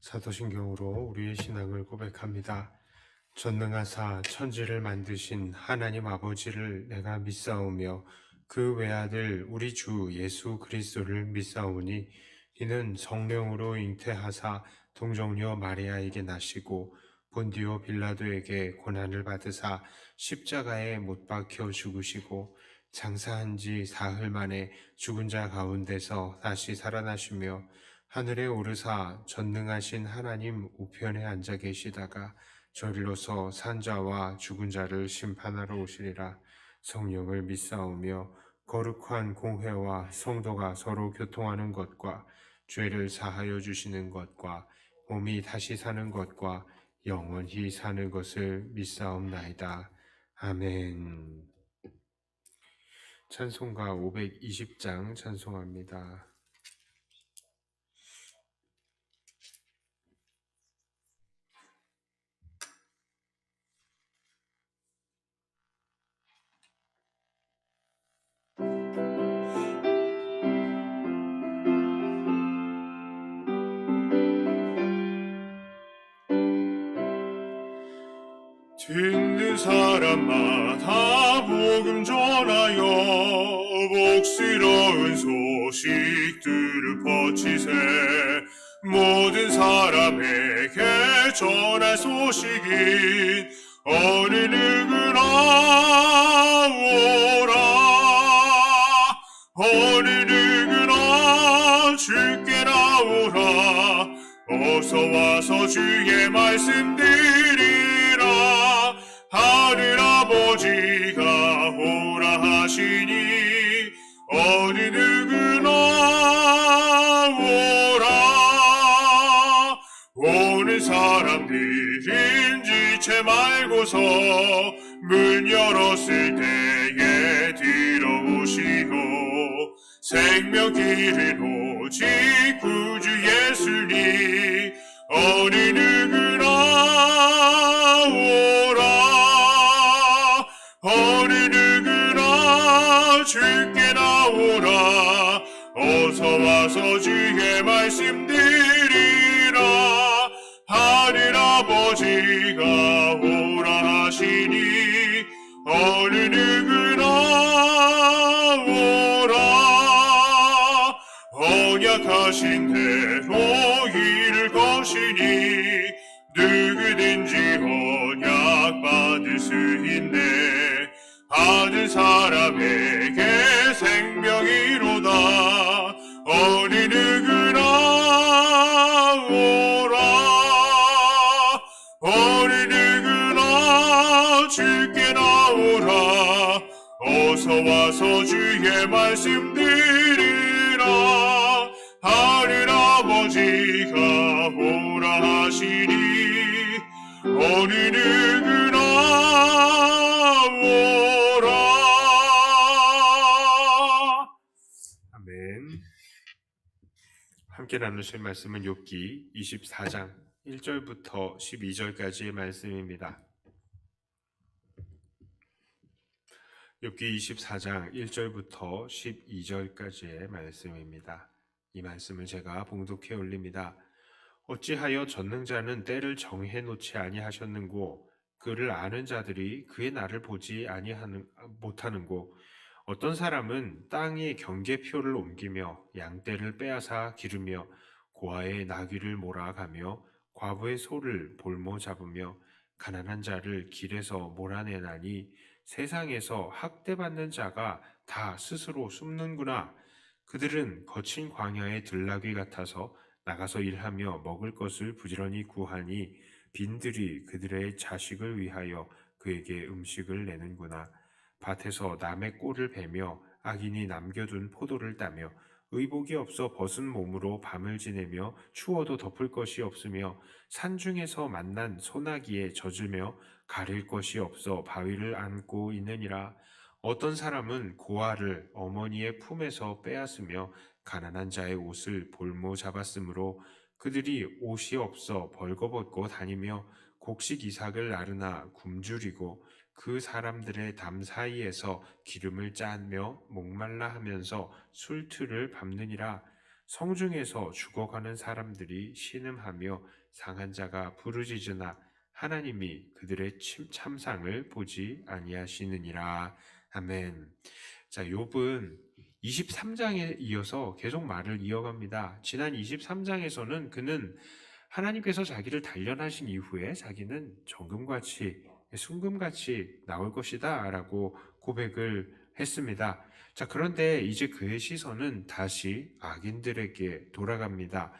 사도신경으로 우리의 신앙을 고백합니다. 전능하사 천지를 만드신 하나님 아버지를 내가 믿사오며 그 외아들 우리 주 예수 그리스도를 믿사오니 이는 성령으로 잉태하사 동정녀 마리아에게 나시고 본디오 빌라도에게 고난을 받으사 십자가에 못 박혀 죽으시고 장사한 지 사흘 만에 죽은 자 가운데서 다시 살아나시며 하늘에 오르사 전능하신 하나님 우편에 앉아 계시다가 저리로서 산자와 죽은 자를 심판하러 오시리라. 성령을 믿사오며 거룩한 공회와 성도가 서로 교통하는 것과 죄를 사하여 주시는 것과 몸이 다시 사는 것과 영원히 사는 것을 믿사옵나이다. 아멘. 찬송가 520장 찬송합니다. 듣는 사람마다 복음 전하여 복스러운 소식들을 퍼치세. 모든 사람에게 전할 소식인 어느 누구나 오라. 어느 누구나 주께 나오라. 어서 와서 주의 말씀 들으라. 하늘아버지가 오라 하시니 어느 누구나 오라. 오는 사람들은 지체 말고서 문 열었을 때에 들어오시고 생명 길은 오직 구주 예수니 어느 누구나 오라. 어느 누구나 주께 나오라. 어서 와서 주의 말씀 들으라. 하늘아버지가 오라 하시니 어느 누구나 오라. 언약하신 대로 일을 거시니 누구든지 언약 받을 수 있네. 받은 사람에게 생명이로다. 어느 누구나 오라. 어느 누구나 주께 나오라. 어서 와서 주의 말씀 들으라. 하늘아버지가 오라 하시니 어느 누구나 오라. 아멘. 함께 나누실 말씀은 욥기 24장 1절부터 12절까지의 말씀입니다. 욥기 24장 1절부터 12절까지의 말씀입니다. 이 말씀을 제가 봉독해 올립니다. 어찌하여 전능자는 때를 정해 놓지 아니하셨는고 그를 아는 자들이 그의 날을 보지 못하는고 어떤 사람은 땅의 경계표를 옮기며 양떼를 빼앗아 기르며 고아의 나귀를 몰아가며 과부의 소를 볼모 잡으며 가난한 자를 길에서 몰아내나니 세상에서 학대받는 자가 다 스스로 숨는구나. 그들은 거친 광야의 들나귀 같아서 나가서 일하며 먹을 것을 부지런히 구하니 빈들이 그들의 자식을 위하여 그에게 음식을 내는구나. 밭에서 남의 꼴을 베며 악인이 남겨둔 포도를 따며 의복이 없어 벗은 몸으로 밤을 지내며 추워도 덮을 것이 없으며 산중에서 만난 소나기에 젖으며 가릴 것이 없어 바위를 안고 있느니라. 어떤 사람은 고아를 어머니의 품에서 빼앗으며 가난한 자의 옷을 볼모 잡았으므로 그들이 옷이 없어 벌거벗고 다니며 곡식 이삭을 나르나 굶주리고 그 사람들의 담 사이에서 기름을 짜며 목말라 하면서 술틀을 밟느니라. 성중에서 죽어가는 사람들이 신음하며 상한 자가 부르짖으나 하나님이 그들의 참상을 보지 아니하시느니라. 아멘. 자, 욥은 23장에 이어서 계속 말을 이어갑니다. 지난 23장에서는 그는 하나님께서 자기를 단련하신 이후에 자기는 정금같이 순금같이 나올 것이다 라고 고백을 했습니다. 자, 그런데 이제 그의 시선은 다시 악인들에게 돌아갑니다.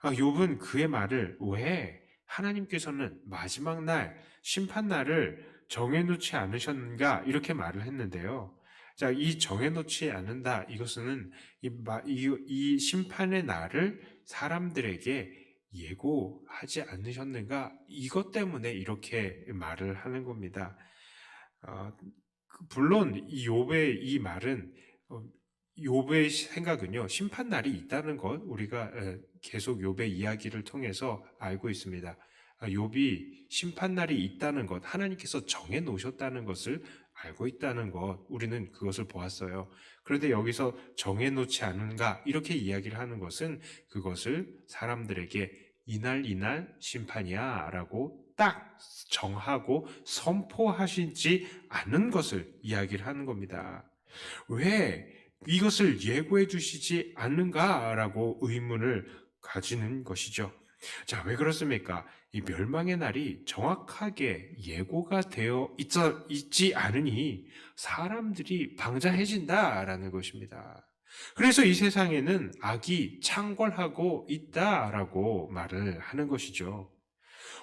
욥은 그의 말을 왜 하나님께서는 마지막 날 심판 날을 정해놓지 않으셨는가 이렇게 말을 했는데요. 자, 이 정해놓지 않는다, 이것은 이 심판의 날을 사람들에게 예고하지 않으셨는가, 이것 때문에 이렇게 말을 하는 겁니다. 물론 이 욥의 이 말은 욥의 생각은요, 심판 날이 있다는 것, 우리가 계속 욥의 이야기를 통해서 알고 있습니다. 욥이 심판 날이 있다는 것, 하나님께서 정해 놓으셨다는 것을 알고 있다는 것, 우리는 그것을 보았어요. 그런데 여기서 정해 놓지 않은가 이렇게 이야기를 하는 것은 그것을 사람들에게 이날 심판이야 라고 딱 정하고 선포하시지 않은 것을 이야기를 하는 겁니다. 왜 이것을 예고해 주시지 않는가라고 의문을 가지는 것이죠. 자, 왜 그렇습니까? 이 멸망의 날이 정확하게 예고가 되어 있지 않으니 사람들이 방자해진다라는 것입니다. 그래서 이 세상에는 악이 창궐하고 있다라고 말을 하는 것이죠.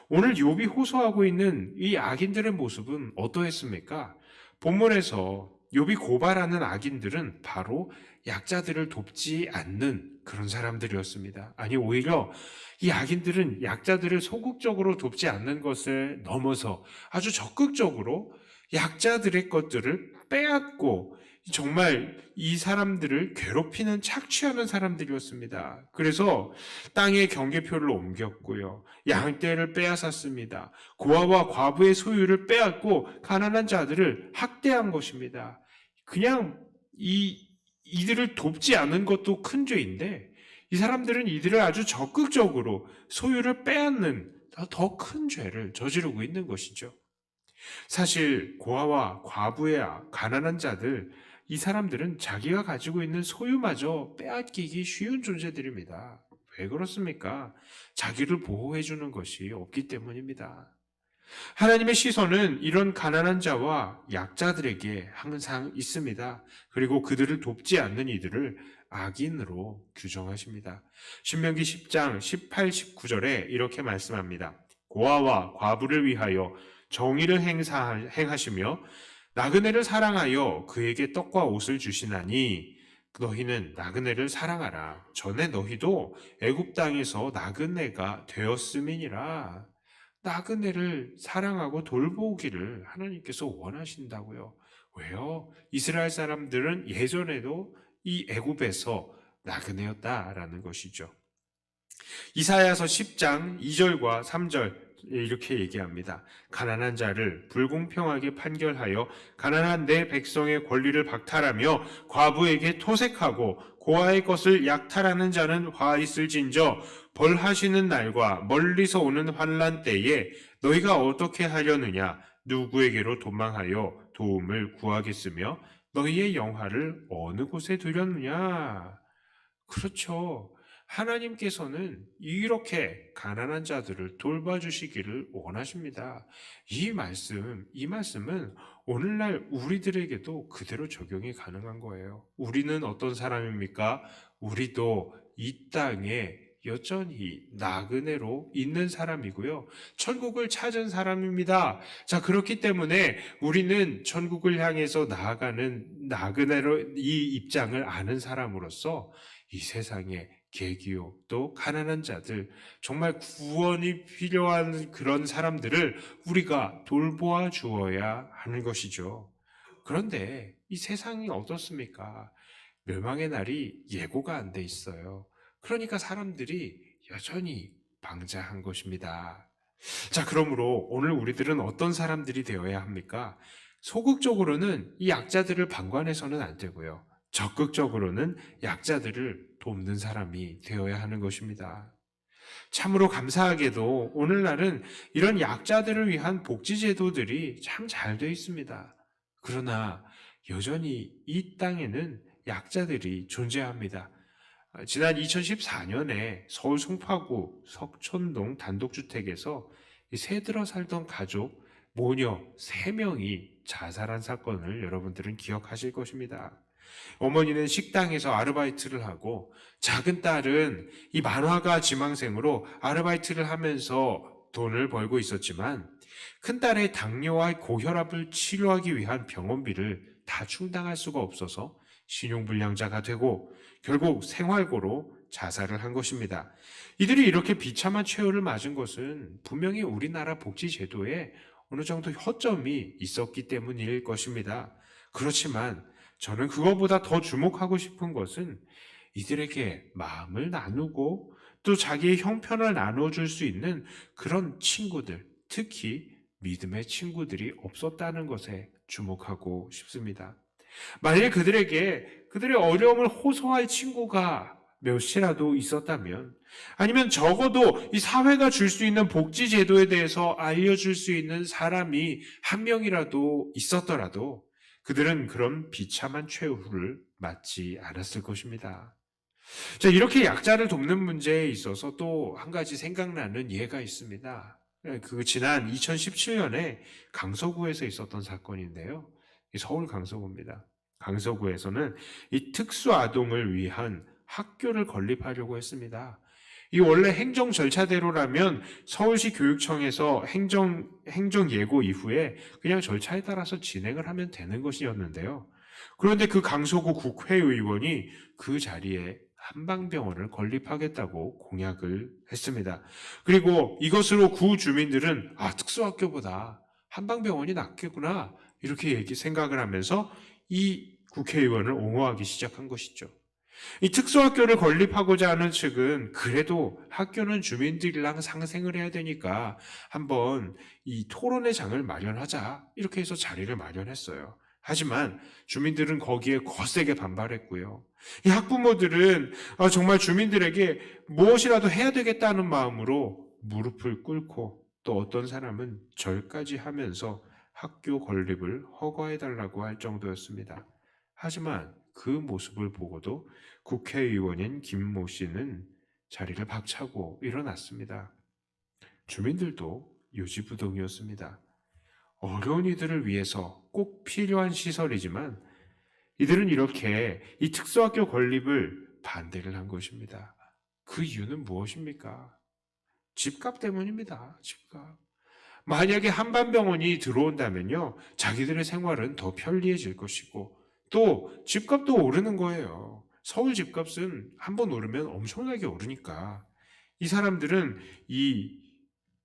오늘 욥이 호소하고 있는 이 악인들의 모습은 어떠했습니까? 본문에서 욥이 고발하는 악인들은 바로 약자들을 돕지 않는 그런 사람들이었습니다. 아니, 오히려 이 악인들은 약자들을 소극적으로 돕지 않는 것을 넘어서 아주 적극적으로 약자들의 것들을 빼앗고 정말 이 사람들을 괴롭히는, 착취하는 사람들이었습니다. 그래서 땅의 경계표를 옮겼고요, 양떼를 빼앗았습니다. 고아와 과부의 소유를 빼앗고 가난한 자들을 학대한 것입니다. 그냥 이들을 돕지 않은 것도 큰 죄인데 이 사람들은 이들을 아주 적극적으로 소유를 빼앗는 더 큰 죄를 저지르고 있는 것이죠. 사실 고아와 과부의 가난한 자들, 이 사람들은 자기가 가지고 있는 소유마저 빼앗기기 쉬운 존재들입니다. 왜 그렇습니까? 자기를 보호해주는 것이 없기 때문입니다. 하나님의 시선은 이런 가난한 자와 약자들에게 항상 있습니다. 그리고 그들을 돕지 않는 이들을 악인으로 규정하십니다. 신명기 10장 18, 19절에 이렇게 말씀합니다. 고아와 과부를 위하여 정의를 행하시며 나그네를 사랑하여 그에게 떡과 옷을 주시나니 너희는 나그네를 사랑하라. 전에 너희도 애굽 땅에서 나그네가 되었음이니라. 나그네를 사랑하고 돌보기를 하나님께서 원하신다고요. 왜요? 이스라엘 사람들은 예전에도 이 애굽에서 나그네였다라는 것이죠. 이사야서 10장 2절과 3절 이렇게 얘기합니다. 가난한 자를 불공평하게 판결하여 가난한 내 백성의 권리를 박탈하며 과부에게 토색하고 고아의 것을 약탈하는 자는 화 있을진저 벌하시는 날과 멀리서 오는 환난 때에 너희가 어떻게 하려느냐? 누구에게로 도망하여 도움을 구하겠으며 너희의 영화를 어느 곳에 두렸느냐? 그렇죠. 하나님께서는 이렇게 가난한 자들을 돌봐주시기를 원하십니다. 이 말씀은 오늘날 우리들에게도 그대로 적용이 가능한 거예요. 우리는 어떤 사람입니까? 우리도 이 땅에 여전히 나그네로 있는 사람이고요. 천국을 찾은 사람입니다. 자, 그렇기 때문에 우리는 천국을 향해서 나아가는 나그네로 이 입장을 아는 사람으로서 이 세상에 계기요, 또 가난한 자들, 정말 구원이 필요한 그런 사람들을 우리가 돌보아 주어야 하는 것이죠. 그런데 이 세상이 어떻습니까? 멸망의 날이 예고가 안 돼 있어요. 그러니까 사람들이 여전히 방자한 것입니다. 자, 그러므로 오늘 우리들은 어떤 사람들이 되어야 합니까? 소극적으로는 이 약자들을 방관해서는 안 되고요. 적극적으로는 약자들을 돕는 사람이 되어야 하는 것입니다. 참으로 감사하게도 오늘날은 이런 약자들을 위한 복지제도들이 참 잘 되어 있습니다. 그러나 여전히 이 땅에는 약자들이 존재합니다. 지난 2014년에 서울 송파구 석촌동 단독주택에서 새들어 살던 가족 모녀 3명이 자살한 사건을 여러분들은 기억하실 것입니다. 어머니는 식당에서 아르바이트를 하고 작은 딸은 이 만화가 지망생으로 아르바이트를 하면서 돈을 벌고 있었지만 큰딸의 당뇨와 고혈압을 치료하기 위한 병원비를 다 충당할 수가 없어서 신용불량자가 되고 결국 생활고로 자살을 한 것입니다. 이들이 이렇게 비참한 최후를 맞은 것은 분명히 우리나라 복지제도에 어느 정도 허점이 있었기 때문일 것입니다. 그렇지만 저는 그것보다 더 주목하고 싶은 것은 이들에게 마음을 나누고 또 자기의 형편을 나눠줄 수 있는 그런 친구들, 특히 믿음의 친구들이 없었다는 것에 주목하고 싶습니다. 만일 그들에게 그들의 어려움을 호소할 친구가 몇이라도 있었다면, 아니면 적어도 이 사회가 줄 수 있는 복지제도에 대해서 알려줄 수 있는 사람이 한 명이라도 있었더라도 그들은 그런 비참한 최후를 맞지 않았을 것입니다. 자, 이렇게 약자를 돕는 문제에 있어서 또 한 가지 생각나는 예가 있습니다. 그 지난 2017년에 강서구에서 있었던 사건인데요. 서울 강서구입니다. 강서구에서는 이 특수아동을 위한 학교를 건립하려고 했습니다. 이 원래 행정 절차대로라면 서울시 교육청에서 행정 예고 이후에 그냥 절차에 따라서 진행을 하면 되는 것이었는데요. 그런데 그 강서구 국회의원이 그 자리에 한방병원을 건립하겠다고 공약을 했습니다. 그리고 이것으로 구 주민들은 특수학교보다 한방병원이 낫겠구나 이렇게 생각을 하면서 이 국회의원을 옹호하기 시작한 것이죠. 이 특수학교를 건립하고자 하는 측은 그래도 학교는 주민들이랑 상생을 해야 되니까 한번 이 토론의 장을 마련하자 이렇게 해서 자리를 마련했어요. 하지만 주민들은 거기에 거세게 반발했고요. 이 학부모들은 정말 주민들에게 무엇이라도 해야 되겠다는 마음으로 무릎을 꿇고 또 어떤 사람은 절까지 하면서 학교 건립을 허가해달라고 할 정도였습니다. 하지만 그 모습을 보고도 국회의원인 김모 씨는 자리를 박차고 일어났습니다. 주민들도 요지부동이었습니다. 어려운 이들을 위해서 꼭 필요한 시설이지만 이들은 이렇게 이 특수학교 건립을 반대를 한 것입니다. 그 이유는 무엇입니까? 집값 때문입니다. 집값. 만약에 한방병원이 들어온다면요, 자기들의 생활은 더 편리해질 것이고 또 집값도 오르는 거예요. 서울 집값은 한번 오르면 엄청나게 오르니까 이 사람들은 이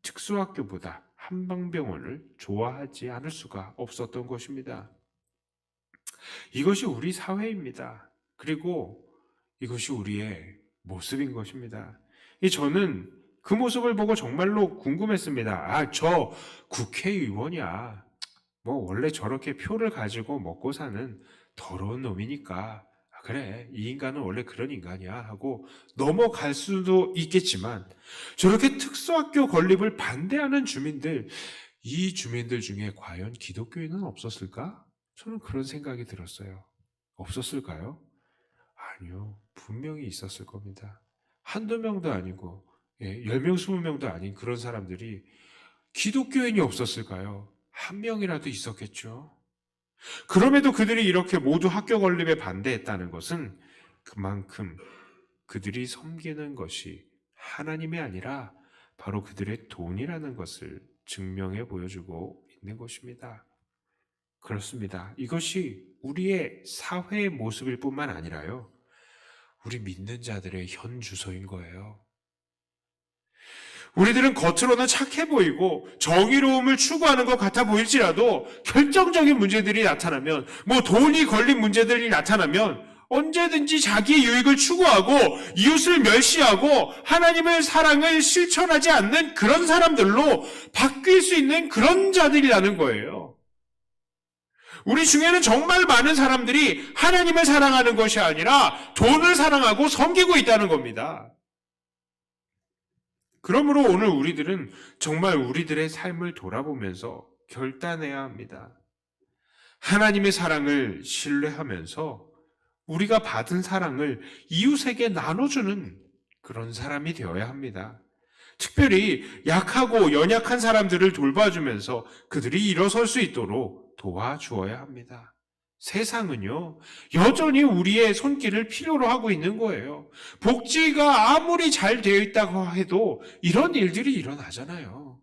특수학교보다 한방병원을 좋아하지 않을 수가 없었던 것입니다. 이것이 우리 사회입니다. 그리고 이것이 우리의 모습인 것입니다. 저는 그 모습을 보고 정말로 궁금했습니다. 저 국회의원이야. 원래 저렇게 표를 가지고 먹고 사는 더러운 놈이니까 그래, 이 인간은 원래 그런 인간이야 하고 넘어갈 수도 있겠지만 저렇게 특수학교 건립을 반대하는 주민들, 이 주민들 중에 과연 기독교인은 없었을까? 저는 그런 생각이 들었어요. 없었을까요? 아니요, 분명히 있었을 겁니다. 한두 명도 아니고 10명, 20명도 아닌 그런 사람들이 기독교인이 없었을까요? 한 명이라도 있었겠죠. 그럼에도 그들이 이렇게 모두 학교 건립에 반대했다는 것은 그만큼 그들이 섬기는 것이 하나님이 아니라 바로 그들의 돈이라는 것을 증명해 보여주고 있는 것입니다. 그렇습니다. 이것이 우리의 사회의 모습일 뿐만 아니라요, 우리 믿는 자들의 현 주소인 거예요. 우리들은 겉으로는 착해 보이고 정의로움을 추구하는 것 같아 보일지라도 결정적인 문제들이 나타나면, 돈이 걸린 문제들이 나타나면 언제든지 자기의 유익을 추구하고 이웃을 멸시하고 하나님의 사랑을 실천하지 않는 그런 사람들로 바뀔 수 있는 그런 자들이라는 거예요. 우리 중에는 정말 많은 사람들이 하나님을 사랑하는 것이 아니라 돈을 사랑하고 섬기고 있다는 겁니다. 그러므로 오늘 우리들은 정말 우리들의 삶을 돌아보면서 결단해야 합니다. 하나님의 사랑을 신뢰하면서 우리가 받은 사랑을 이웃에게 나눠주는 그런 사람이 되어야 합니다. 특별히 약하고 연약한 사람들을 돌봐주면서 그들이 일어설 수 있도록 도와주어야 합니다. 세상은요, 여전히 우리의 손길을 필요로 하고 있는 거예요. 복지가 아무리 잘 되어 있다고 해도 이런 일들이 일어나잖아요.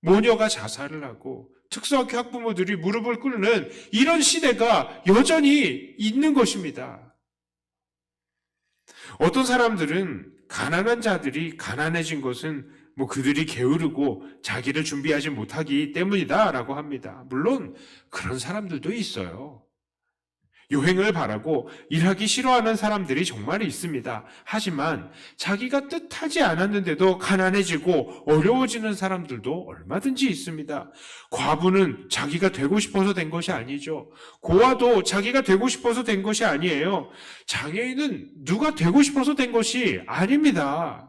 모녀가 자살을 하고 특수학교 학부모들이 무릎을 꿇는 이런 시대가 여전히 있는 것입니다. 어떤 사람들은 가난한 자들이 가난해진 것은 그들이 게으르고 자기를 준비하지 못하기 때문이다라고 합니다. 물론 그런 사람들도 있어요. 요행을 바라고 일하기 싫어하는 사람들이 정말 있습니다. 하지만 자기가 뜻하지 않았는데도 가난해지고 어려워지는 사람들도 얼마든지 있습니다. 과부는 자기가 되고 싶어서 된 것이 아니죠. 고아도 자기가 되고 싶어서 된 것이 아니에요. 장애인은 누가 되고 싶어서 된 것이 아닙니다.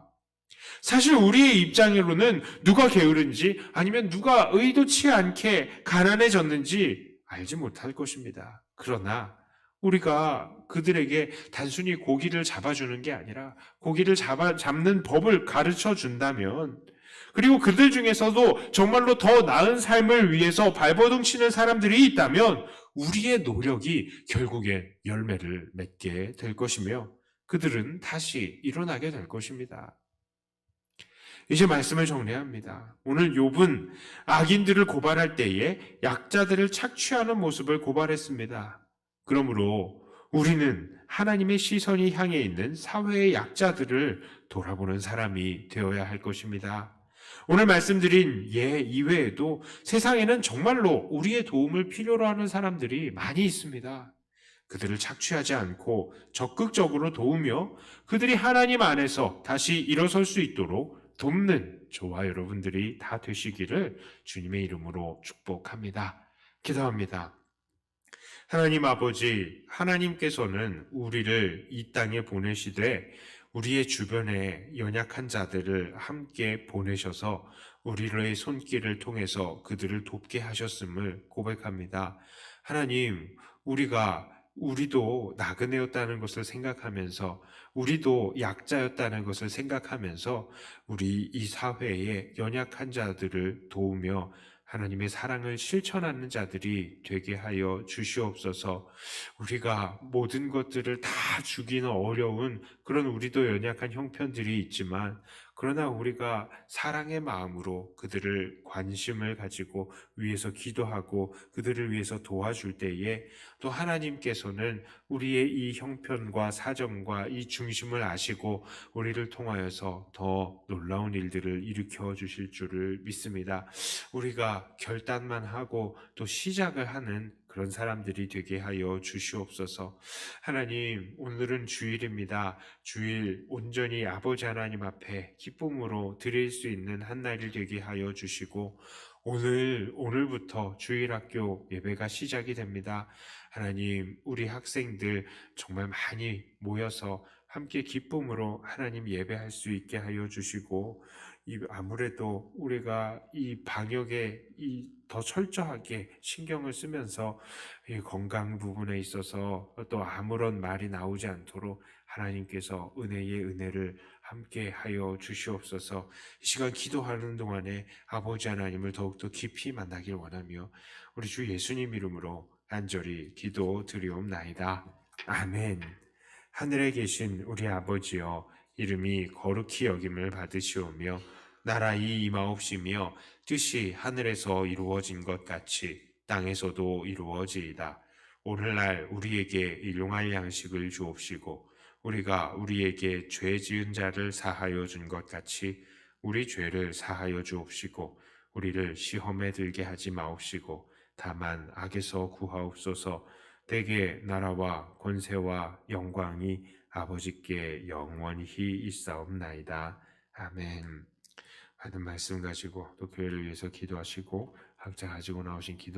사실 우리의 입장으로는 누가 게으른지 아니면 누가 의도치 않게 가난해졌는지 알지 못할 것입니다. 그러나 우리가 그들에게 단순히 고기를 잡아주는 게 아니라 고기를 잡는 법을 가르쳐 준다면, 그리고 그들 중에서도 정말로 더 나은 삶을 위해서 발버둥 치는 사람들이 있다면 우리의 노력이 결국엔 열매를 맺게 될 것이며 그들은 다시 일어나게 될 것입니다. 이제 말씀을 정리합니다. 오늘 욥은 악인들을 고발할 때에 약자들을 착취하는 모습을 고발했습니다. 그러므로 우리는 하나님의 시선이 향해 있는 사회의 약자들을 돌아보는 사람이 되어야 할 것입니다. 오늘 말씀드린 예 이외에도 세상에는 정말로 우리의 도움을 필요로 하는 사람들이 많이 있습니다. 그들을 착취하지 않고 적극적으로 도우며 그들이 하나님 안에서 다시 일어설 수 있도록 돕는 저와 여러분들이 다 되시기를 주님의 이름으로 축복합니다. 기도합니다. 하나님 아버지, 하나님께서는 우리를 이 땅에 보내시되 우리의 주변에 연약한 자들을 함께 보내셔서 우리의 손길을 통해서 그들을 돕게 하셨음을 고백합니다. 하나님, 우리도 나그네였다는 것을 생각하면서 우리도 약자였다는 것을 생각하면서 우리 이 사회의 연약한 자들을 도우며 하나님의 사랑을 실천하는 자들이 되게 하여 주시옵소서. 우리가 모든 것들을 다 주기는 어려운 그런 우리도 연약한 형편들이 있지만 그러나 우리가 사랑의 마음으로 그들을 관심을 가지고 위해서 기도하고 그들을 위해서 도와줄 때에 또 하나님께서는 우리의 이 형편과 사정과 이 중심을 아시고 우리를 통하여서 더 놀라운 일들을 일으켜 주실 줄을 믿습니다. 우리가 결단만 하고 또 시작을 하는 그런 사람들이 되게 하여 주시옵소서. 하나님, 오늘은 주일입니다. 주일 온전히 아버지 하나님 앞에 기쁨으로 드릴 수 있는 한 날이 되게 하여 주시고 오늘부터 주일학교 예배가 시작이 됩니다. 하나님, 우리 학생들 정말 많이 모여서 함께 기쁨으로 하나님 예배할 수 있게 하여 주시고 아무래도 우리가 이 방역에 더 철저하게 신경을 쓰면서 이 건강 부분에 있어서 또 아무런 말이 나오지 않도록 하나님께서 은혜의 은혜를 함께 하여 주시옵소서. 이 시간 기도하는 동안에 아버지 하나님을 더욱더 깊이 만나길 원하며 우리 주 예수님 이름으로 간절히 기도 드리옵나이다. 아멘. 하늘에 계신 우리 아버지여, 이름이 거룩히 여김을 받으시오며 나라의 임하옵시며 뜻이 하늘에서 이루어진 것 같이 땅에서도 이루어지이다. 오늘날 우리에게 일용할 양식을 주옵시고 우리가 우리에게 죄 지은 자를 사하여 준 것 같이 우리 죄를 사하여 주옵시고 우리를 시험에 들게 하지 마옵시고 다만 악에서 구하옵소서. 대개 나라와 권세와 영광이 아버지께 영원히 있사옵나이다. 아멘. 하는 말씀 가지고 또 교회를 위해서 기도하시고 각자 가지고 나오신 기도